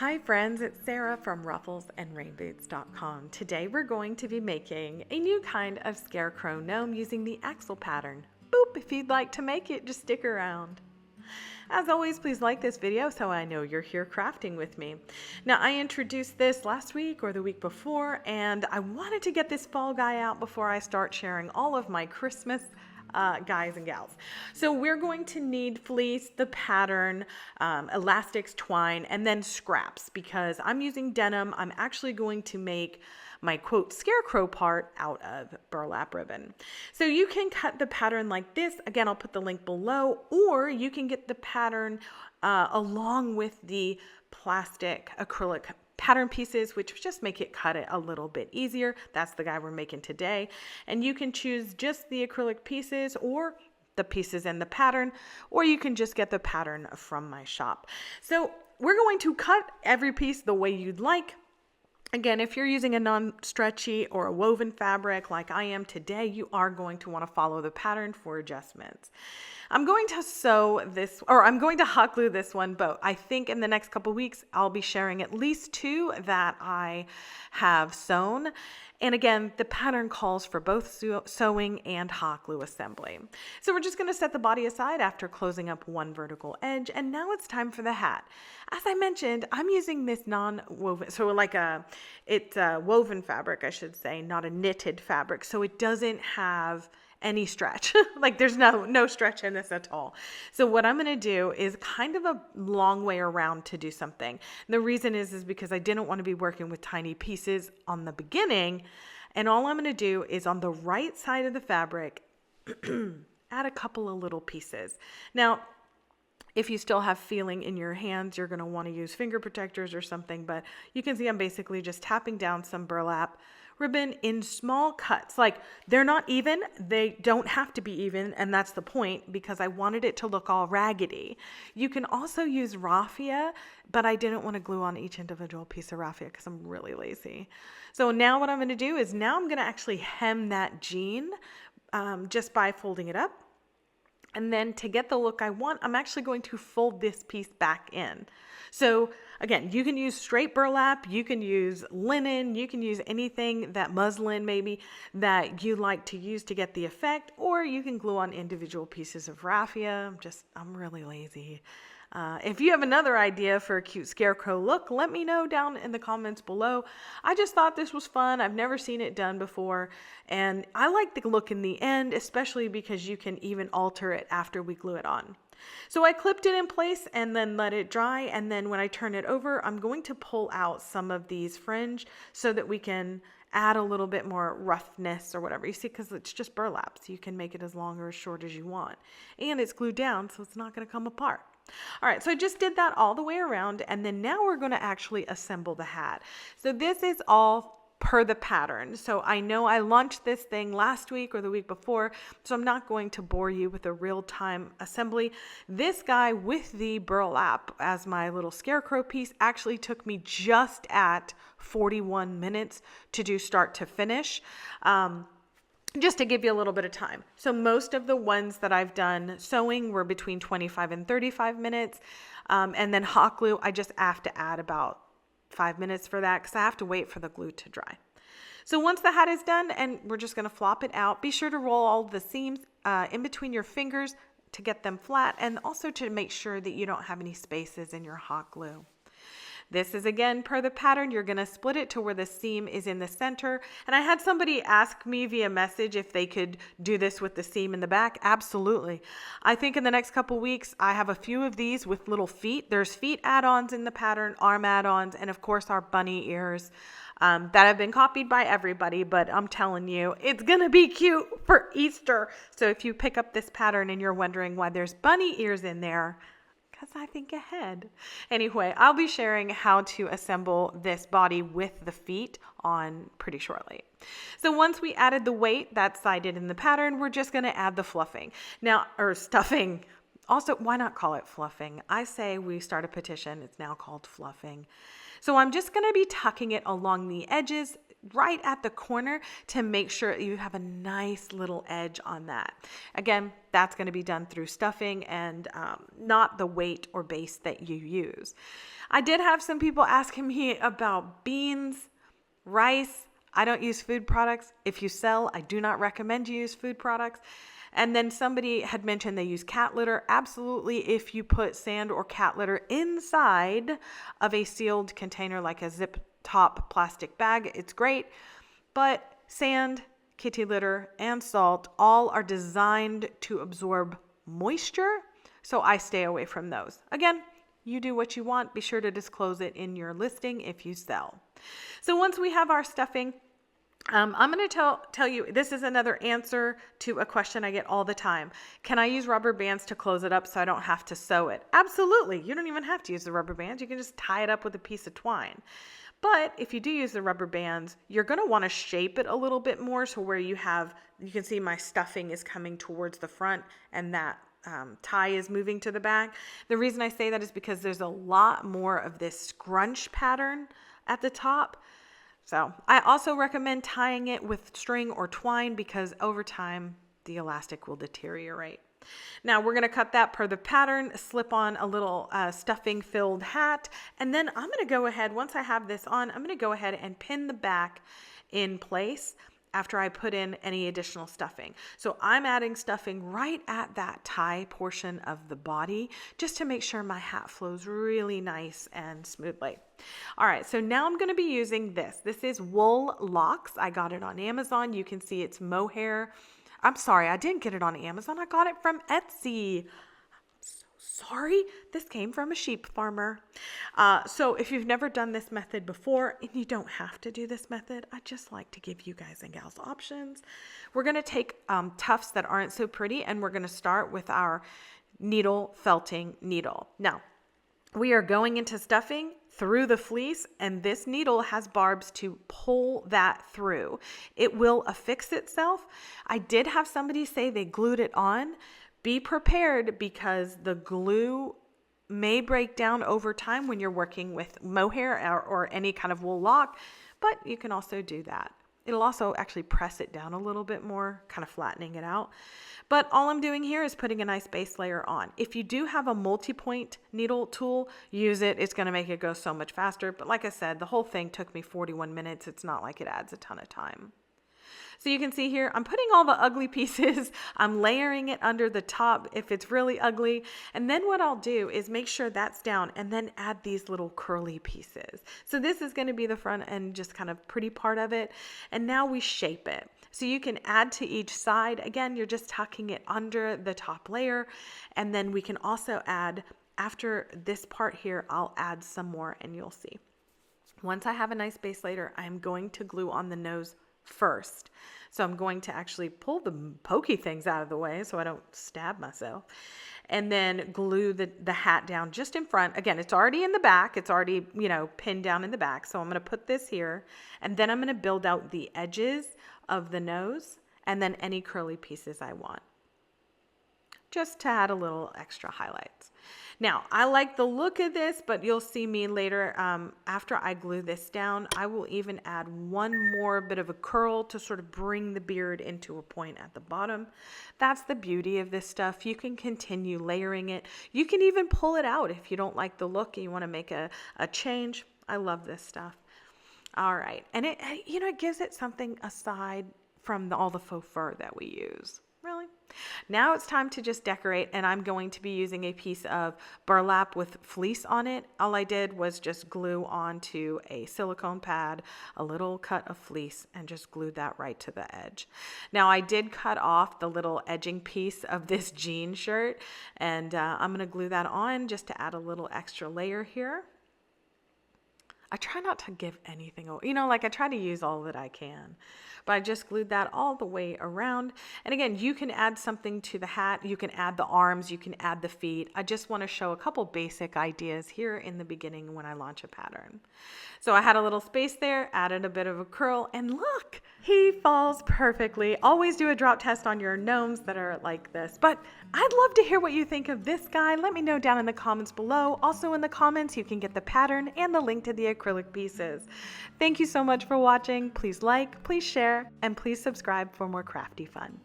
Hi friends, it's Sarah from Ruffles and Rainboots.com. Today we're going to be making a new kind of Scarecrow Gnome using the Axel pattern. Boop! If you'd like to make it, just stick around. As always, please like this video so I know you're here crafting with me. Now, I introduced this last week or the week before, and I wanted to get this fall guy out before I start sharing all of my Christmas guys and gals. So we're going to need fleece, the pattern, elastics, twine, and then scraps. Because I'm using denim, I'm actually going to make my quote scarecrow part out of burlap ribbon. So you can cut the pattern like this. Again, I'll put the link below, or you can get the pattern along with the plastic acrylic pattern pieces, which just make it cut it a little bit easier. That's the guy we're making today. And you can choose just the acrylic pieces or the pieces in the pattern, or you can just get the pattern from my shop. So we're going to cut every piece the way you'd like. Again, if you're using a non-stretchy or a woven fabric like I am today, you are going to want to follow the pattern for adjustments. I'm going to sew this, or I'm going to hot glue this one, but I think in the next couple weeks, I'll be sharing at least two that I have sewn. And again, the pattern calls for both sewing and hot glue assembly. So we're just going to set the body aside after closing up one vertical edge. And now it's time for the hat. As I mentioned, I'm using this non-woven, so it's a woven fabric, I should say, not a knitted fabric. So it doesn't have any stretch. Like there's no stretch in this at all. So what I'm going to do is kind of a long way around to do something. The reason is because I didn't want to be working with tiny pieces on the beginning. And all I'm going to do is on the right side of the fabric, add a couple of little pieces. Now, if you still have feeling in your hands, you're going to want to use finger protectors or something, but you can see I'm basically just tapping down some burlap ribbon in small cuts. Like they're not even, they don't have to be even, and that's the point because I wanted it to look all raggedy. You can also use raffia, but I didn't want to glue on each individual piece of raffia because I'm really lazy. So now what I'm going to do is now I'm going to actually hem that jean just by folding it up. And then to get the look I want, I'm actually going to fold this piece back in. So again, you can use straight burlap, you can use linen, you can use anything, that muslin maybe, that you like to use to get the effect, or you can glue on individual pieces of raffia. I'm really lazy. If you have another idea for a cute scarecrow look, let me know down in the comments below. I just thought this was fun. I've never seen it done before. And I like the look in the end, especially because you can even alter it after we glue it on. So I clipped it in place and then let it dry. And then when I turn it over, I'm going to pull out some of these fringe so that we can add a little bit more roughness or whatever. You see, because it's just burlap, so you can make it as long or as short as you want. And it's glued down, so it's not going to come apart. All right, so I just did that all the way around, and then now we're going to actually assemble the hat. So this is all per the pattern. So I know I launched this thing last week or the week before, so I'm not going to bore you with a real-time assembly. This guy with the burlap as my little scarecrow piece actually took me just at 41 minutes to do start to finish. Just to give you a little bit of time. So most of the ones that I've done sewing were between 25 and 35 minutes. And then hot glue, I just have to add about 5 minutes for that because I have to wait for the glue to dry. So once the hat is done, and we're just going to flop it out, be sure to roll all the seams in between your fingers to get them flat, and also to make sure that you don't have any spaces in your hot glue. This is again per the pattern. You're going to split it to where the seam is in the center. And I had somebody ask me via message if they could do this with the seam in the back. Absolutely. I think in the next couple weeks, I have a few of these with little feet. There's feet add-ons in the pattern, arm add-ons, and of course our bunny ears that have been copied by everybody. But I'm telling you, it's going to be cute for Easter. So if you pick up this pattern and you're wondering why there's bunny ears in there, because I think ahead. Anyway, I'll be sharing how to assemble this body with the feet on pretty shortly. So once we added the weight that's cited in the pattern, we're just going to add the fluffing. Now, or stuffing. Also, why not call it fluffing? I say we start a petition. It's now called fluffing. So I'm just going to be tucking it along the edges right at the corner to make sure you have a nice little edge on that. Again, that's going to be done through stuffing and not the weight or base that you use. I did have some people asking me about beans, rice. I don't use food products. If you sell, I do not recommend you use food products. And then somebody had mentioned they use cat litter. Absolutely, if you put sand or cat litter inside of a sealed container like a zip top plastic bag, it's great. But sand, kitty litter, and salt all are designed to absorb moisture, so I stay away from those. Again, you do what you want. Be sure to disclose it in your listing if you sell. So once we have our stuffing, I'm going to tell you, this is another answer to a question I get all the time. Can I use rubber bands to close it up so I don't have to sew it? Absolutely. You don't even have to use the rubber bands. You can just tie it up with a piece of twine. But if you do use the rubber bands, you're going to want to shape it a little bit more so where you can see my stuffing is coming towards the front and that tie is moving to the back. The reason I say that is because there's a lot more of this scrunch pattern at the top. So I also recommend tying it with string or twine because over time the elastic will deteriorate. Now we're going to cut that per the pattern, slip on a little stuffing filled hat, and then I'm going to go ahead, once I have this on, I'm going to go ahead and pin the back in place after I put in any additional stuffing. So I'm adding stuffing right at that tie portion of the body just to make sure my hat flows really nice and smoothly. All right, so now I'm going to be using this. This is wool locks. I got it on Amazon. You can see it's mohair. I'm sorry, I didn't get it on Amazon. I got it from Etsy. Sorry, this came from a sheep farmer. So if you've never done this method before, and you don't have to do this method, I just like to give you guys and gals options. We're going to take tufts that aren't so pretty, and we're going to start with our needle felting needle. Now, we are going into stuffing through the fleece, and this needle has barbs to pull that through. It will affix itself. I did have somebody say they glued it on. Be prepared because the glue may break down over time when you're working with mohair or any kind of wool lock, but you can also do that. It'll also actually press it down a little bit more, kind of flattening it out. But all I'm doing here is putting a nice base layer on. If you do have a multi-point needle tool, use it. It's going to make it go so much faster. But like I said, the whole thing took me 41 minutes. It's not like it adds a ton of time. So you can see here, I'm putting all the ugly pieces, I'm layering it under the top if it's really ugly. And then what I'll do is make sure that's down and then add these little curly pieces. So this is going to be the front end, just kind of pretty part of it. And now we shape it. So you can add to each side. Again, you're just tucking it under the top layer. And then we can also add, after this part here, I'll add some more and you'll see. Once I have a nice base layer, I'm going to glue on the nose first. So I'm going to actually pull the pokey things out of the way so I don't stab myself, and then glue the hat down just in front. Again, it's already in the back. It's already, pinned down in the back. So I'm going to put this here, and then I'm going to build out the edges of the nose and then any curly pieces I want, just to add a little extra highlights. Now, I like the look of this, but you'll see me later, after I glue this down, I will even add one more bit of a curl to sort of bring the beard into a point at the bottom. That's the beauty of this stuff. You can continue layering it. You can even pull it out if you don't like the look and you want to make a change. I love this stuff. All right. And it gives it something aside from all the faux fur that we use. Really? Now it's time to just decorate, and I'm going to be using a piece of burlap with fleece on it. All I did was just glue onto a silicone pad a little cut of fleece and just glued that right to the edge. Now I did cut off the little edging piece of this jean shirt, and I'm going to glue that on just to add a little extra layer here. I try not to give anything away. I try to use all that I can. But I just glued that all the way around. And again, you can add something to the hat. You can add the arms. You can add the feet. I just want to show a couple basic ideas here in the beginning when I launch a pattern. So I had a little space there, added a bit of a curl, and look, He falls perfectly. Always do a drop test on your gnomes that are like this. But I'd love to hear what you think of this guy. Let me know down in the comments below. Also in the comments, you can get the pattern and the link to the acrylic pieces. Thank you so much for watching. Please like, please share, and please subscribe for more crafty fun.